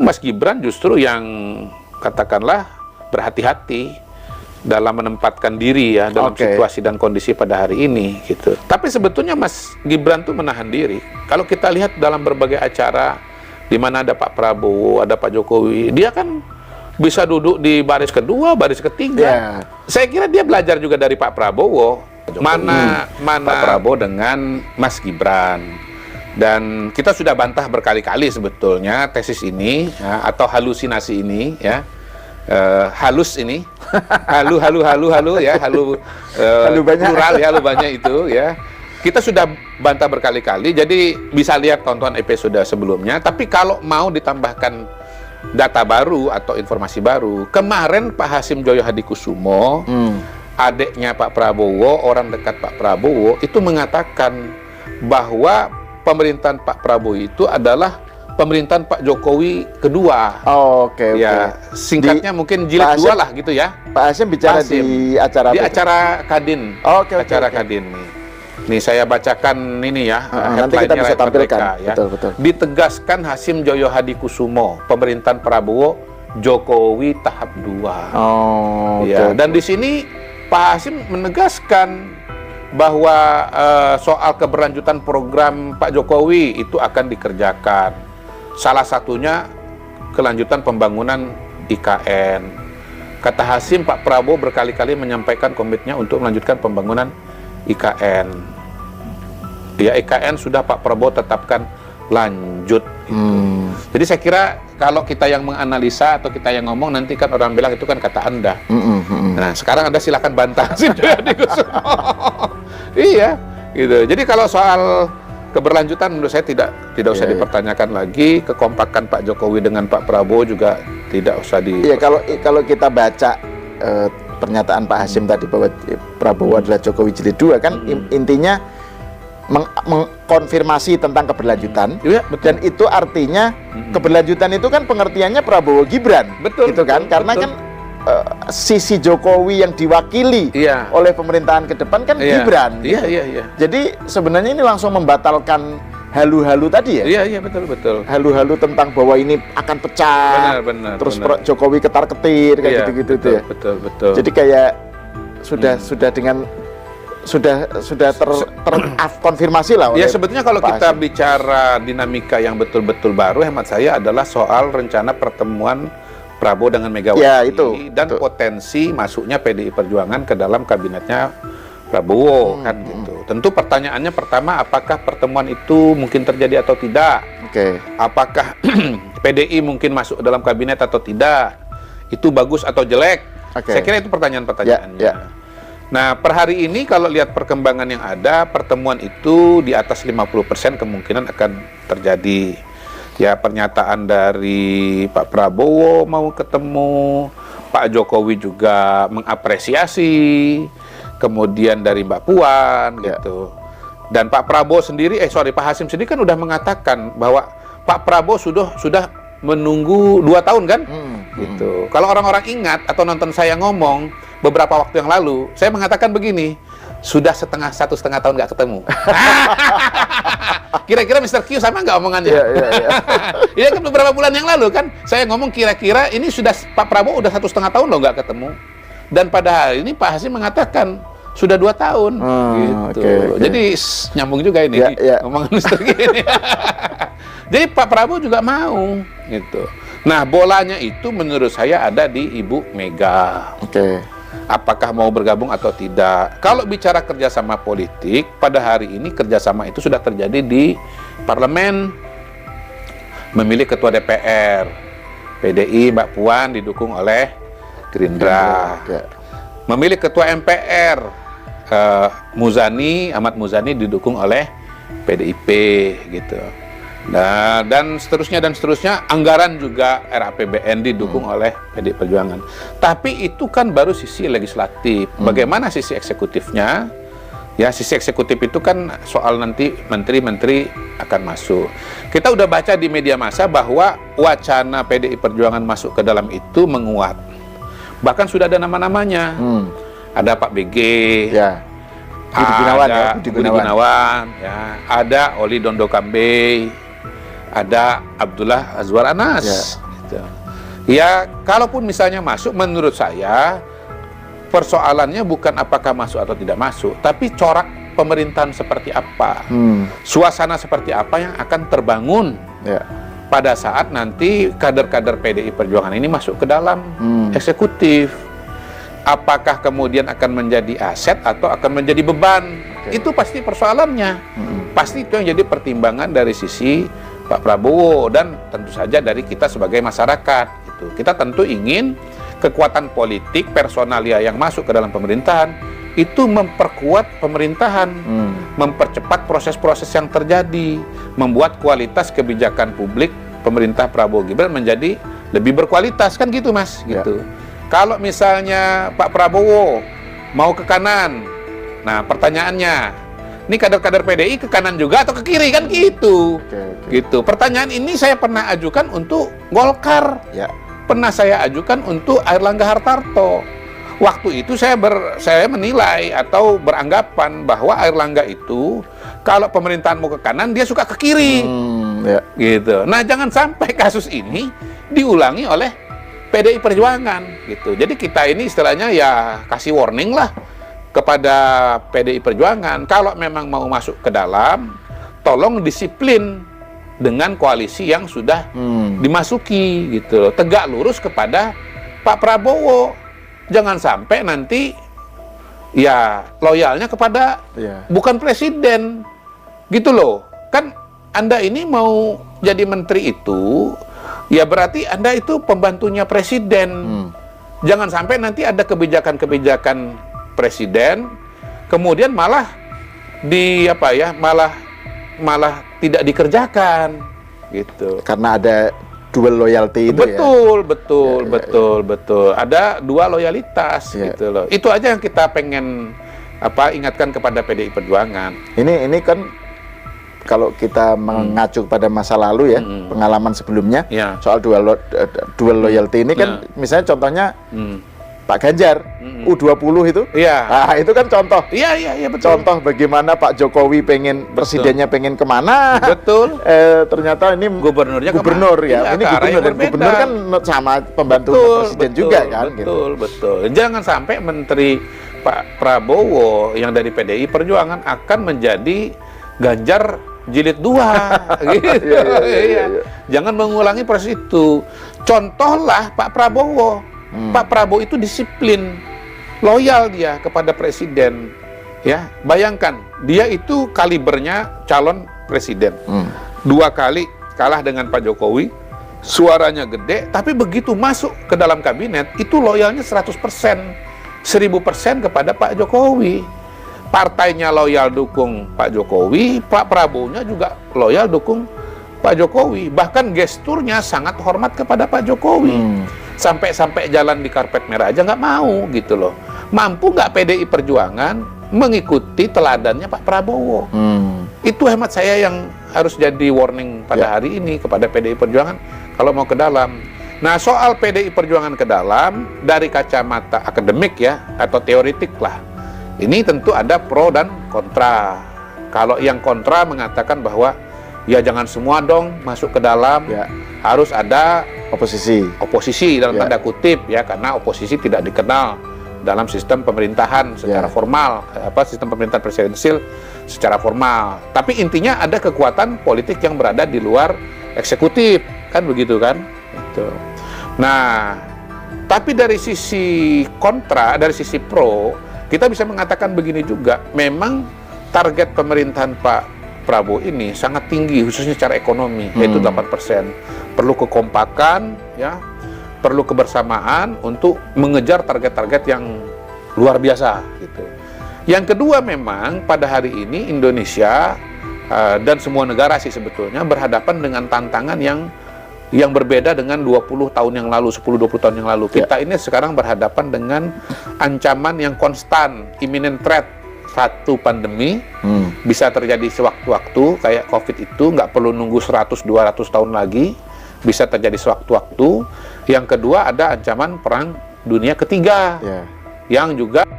Mas Gibran justru yang katakanlah berhati-hati dalam menempatkan diri ya dalam situasi dan kondisi pada hari ini gitu. Tapi sebetulnya Mas Gibran tuh menahan diri. Kalau kita lihat dalam berbagai acara di mana ada Pak Prabowo, ada Pak Jokowi, dia kan bisa duduk di baris kedua, baris ketiga. Saya kira dia belajar juga dari Pak Prabowo. Mana Pak Prabowo dengan Mas Gibran. Dan kita sudah bantah berkali-kali sebetulnya tesis ini ya, atau halusinasi ini ya. Halus ini halu ya halu banyak. Plural ya, halu banyak itu ya. Kita sudah bantah berkali-kali, jadi bisa lihat tonton episode sebelumnya. Tapi kalau mau ditambahkan data baru atau informasi baru, kemarin Pak Hasim Joyo Hadikusumo, adiknya Pak Prabowo, orang dekat Pak Prabowo, itu mengatakan bahwa pemerintahan Pak Prabowo itu adalah pemerintahan Pak Jokowi kedua. Ya, singkatnya mungkin jilid 2 lah gitu ya. Pak Hasim bicara di acara acara Kadin. Acara Kadin nih. Nih saya bacakan ini ya. Nanti kita bisa tampilkan. Ya. Betul. Ditegaskan Hasim Joyo Hadikusumo, pemerintahan Prabowo Jokowi tahap 2. Dan di sini Pak Hasim menegaskan bahwa soal keberlanjutan program Pak Jokowi itu akan dikerjakan. Salah satunya kelanjutan pembangunan IKN. Kata Hasim, Pak Prabowo berkali-kali menyampaikan komitmennya untuk melanjutkan pembangunan IKN. Ya, IKN sudah Pak Prabowo tetapkan lanjut. Jadi saya kira kalau kita yang menganalisa atau kita yang ngomong, nanti kan orang bilang itu kan kata Anda. Nah, sekarang Anda silakan bantah sih. Iya, gitu. Jadi kalau soal keberlanjutan menurut saya tidak usah dipertanyakan lagi. Kekompakan Pak Jokowi dengan Pak Prabowo juga tidak usah di. Iya, kalau kita baca pernyataan Pak Hasim tadi bahwa Prabowo adalah Jokowi jilid 2 kan intinya mengkonfirmasi tentang keberlanjutan. Dan itu artinya keberlanjutan itu kan pengertiannya Prabowo Gibran. Gitu kan? Karena kan sisi Jokowi yang diwakili oleh pemerintahan ke depan kan Gibran. Jadi sebenarnya ini langsung membatalkan halu-halu tadi ya? Iya, betul. Halu-halu tentang bahwa ini akan pecah. Benar. Terus Jokowi ketar-ketir kayak gitu-gitu ya. Betul. Jadi kayak sudah dengan sudah terkonfirmasi lah. Ya sebetulnya kalau kita bicara dinamika yang betul-betul baru, hemat saya adalah soal rencana pertemuan Prabowo dengan Megawati dan potensi masuknya PDI Perjuangan ke dalam kabinetnya Prabowo kan gitu. Tentu pertanyaannya pertama, apakah pertemuan itu mungkin terjadi atau tidak? Apakah PDI mungkin masuk dalam kabinet atau tidak? Itu bagus atau jelek? Saya kira itu pertanyaan-pertanyaannya. Nah, per hari ini kalau lihat perkembangan yang ada, pertemuan itu di atas 50% kemungkinan akan terjadi. Ya, pernyataan dari Pak Prabowo mau ketemu, Pak Jokowi juga mengapresiasi, kemudian dari Mbak Puan gitu. Dan Pak Prabowo sendiri, Pak Hasim sendiri kan udah mengatakan bahwa Pak Prabowo sudah menunggu 2 tahun kan? Gitu. Kalau orang-orang ingat atau nonton saya ngomong beberapa waktu yang lalu, saya mengatakan begini, sudah 1,5 tahun nggak ketemu. Kira-kira Mr. Q sama nggak omongannya? Iya kan beberapa bulan yang lalu kan, saya ngomong kira-kira ini sudah Pak Prabowo udah 1,5 tahun loh nggak ketemu. Dan pada hari ini Pak Hasim mengatakan sudah 2 tahun. Gitu. Jadi nyambung juga ini omongan Mr. Q ini. Jadi Pak Prabowo juga mau gitu. Nah, bolanya itu menurut saya ada di Ibu Mega. Apakah mau bergabung atau tidak? Kalau bicara kerjasama politik, pada hari ini kerjasama itu sudah terjadi di parlemen. Memilih ketua DPR, PDI Mbak Puan didukung oleh Gerindra. Memilih ketua MPR, Ahmad Muzani didukung oleh PDIP gitu. Nah, dan seterusnya, anggaran juga RAPBN didukung oleh PDI Perjuangan. Tapi itu kan baru sisi legislatif. Bagaimana sisi eksekutifnya? Ya, sisi eksekutif itu kan soal nanti menteri-menteri akan masuk. Kita udah baca di media massa bahwa wacana PDI Perjuangan masuk ke dalam itu menguat. Bahkan sudah ada nama-namanya. Ada Pak BG, Budi Gunawan, ada Oli Dondo Kambe, ada Abdullah Azwar Anas, gitu. Ya, kalaupun misalnya masuk, menurut saya persoalannya bukan apakah masuk atau tidak masuk, tapi corak pemerintahan seperti apa, suasana seperti apa yang akan terbangun pada saat nanti kader-kader PDI Perjuangan ini masuk ke dalam eksekutif. Apakah kemudian akan menjadi aset atau akan menjadi beban? Itu pasti persoalannya. Pasti itu yang jadi pertimbangan dari sisi Pak Prabowo dan tentu saja dari kita sebagai masyarakat. Gitu. Kita tentu ingin kekuatan politik personalia yang masuk ke dalam pemerintahan itu memperkuat pemerintahan, mempercepat proses-proses yang terjadi, membuat kualitas kebijakan publik pemerintah Prabowo Gibran menjadi lebih berkualitas, kan gitu Mas, gitu. Kalau misalnya Pak Prabowo mau ke kanan, nah pertanyaannya, ini kader-kader PDI ke kanan juga atau ke kiri, kan gitu. Gitu. Pertanyaan ini saya pernah ajukan untuk Golkar, pernah saya ajukan untuk Airlangga Hartarto. Waktu itu saya menilai atau beranggapan bahwa Airlangga itu kalau pemerintahan mau ke kanan dia suka ke kiri, gitu. Nah jangan sampai kasus ini diulangi oleh PDI Perjuangan, gitu. Jadi kita ini istilahnya ya kasih warning lah kepada PDI Perjuangan, kalau memang mau masuk ke dalam, tolong disiplin dengan koalisi yang sudah dimasuki, gitu. Tegak lurus kepada Pak Prabowo. Jangan sampai nanti ya loyalnya kepada bukan presiden, gitu loh. Kan Anda ini mau jadi menteri itu, ya berarti Anda itu pembantunya presiden. Jangan sampai nanti ada kebijakan-kebijakan presiden, kemudian malah malah tidak dikerjakan, gitu. Karena ada dual loyalty itu betul. Ada dua loyalitas, gitu loh. Itu aja yang kita pengen ingatkan kepada PDI Perjuangan. Ini kan kalau kita mengacu pada masa lalu ya, pengalaman sebelumnya soal dual loyalty ini kan misalnya contohnya Pak Ganjar U20 itu, nah, itu kan contoh. Betul. Contoh bagaimana Pak Jokowi presidennya pengen kemana. Betul. Ternyata ini gubernurnya gubernur ya. Ini gubernur dan gubernur kan sama pembantu presiden juga kan. Betul. Jangan sampai menteri Pak Prabowo yang dari PDI Perjuangan akan menjadi Ganjar jilid 2. Gitu. Jangan mengulangi proses itu. Contohlah Pak Prabowo. Pak Prabowo itu disiplin, loyal dia kepada presiden. Ya, bayangkan dia itu kalibernya calon presiden. 2 kali kalah dengan Pak Jokowi, suaranya gede, tapi begitu masuk ke dalam kabinet itu loyalnya 100%, 1000% kepada Pak Jokowi. Partainya loyal dukung Pak Jokowi, Pak Prabowo-nya juga loyal dukung Pak Jokowi. Bahkan gesturnya sangat hormat kepada Pak Jokowi. Sampai jalan di karpet merah aja nggak mau, gitu loh. Mampu nggak PDI Perjuangan mengikuti teladannya Pak Prabowo? Itu hemat saya yang harus jadi warning pada hari ini kepada PDI Perjuangan kalau mau ke dalam. Nah, soal PDI Perjuangan ke dalam dari kacamata akademik ya, atau teoritik lah, ini tentu ada pro dan kontra. Kalau yang kontra mengatakan bahwa ya jangan semua dong masuk ke dalam, harus ada oposisi dalam tanda kutip ya, karena oposisi tidak dikenal dalam sistem pemerintahan secara formal, sistem pemerintahan presidensil secara formal. Tapi intinya ada kekuatan politik yang berada di luar eksekutif, kan begitu kan? Gitu. Nah, tapi dari sisi kontra, dari sisi pro, kita bisa mengatakan begini juga, memang target pemerintahan Pak Prabowo ini sangat tinggi, khususnya secara ekonomi, yaitu 8%. Perlu kekompakan, ya, perlu kebersamaan untuk mengejar target-target yang luar biasa, gitu. Yang kedua, memang pada hari ini Indonesia dan semua negara sih sebetulnya berhadapan dengan tantangan yang berbeda dengan 20 tahun yang lalu, 10-20 tahun yang lalu. Kita ini sekarang berhadapan dengan ancaman yang konstan, imminent threat. Satu pandemi bisa terjadi sewaktu-waktu, kayak COVID itu nggak perlu nunggu 100-200 tahun lagi, bisa terjadi sewaktu-waktu. Yang kedua, ada ancaman perang dunia ketiga yang juga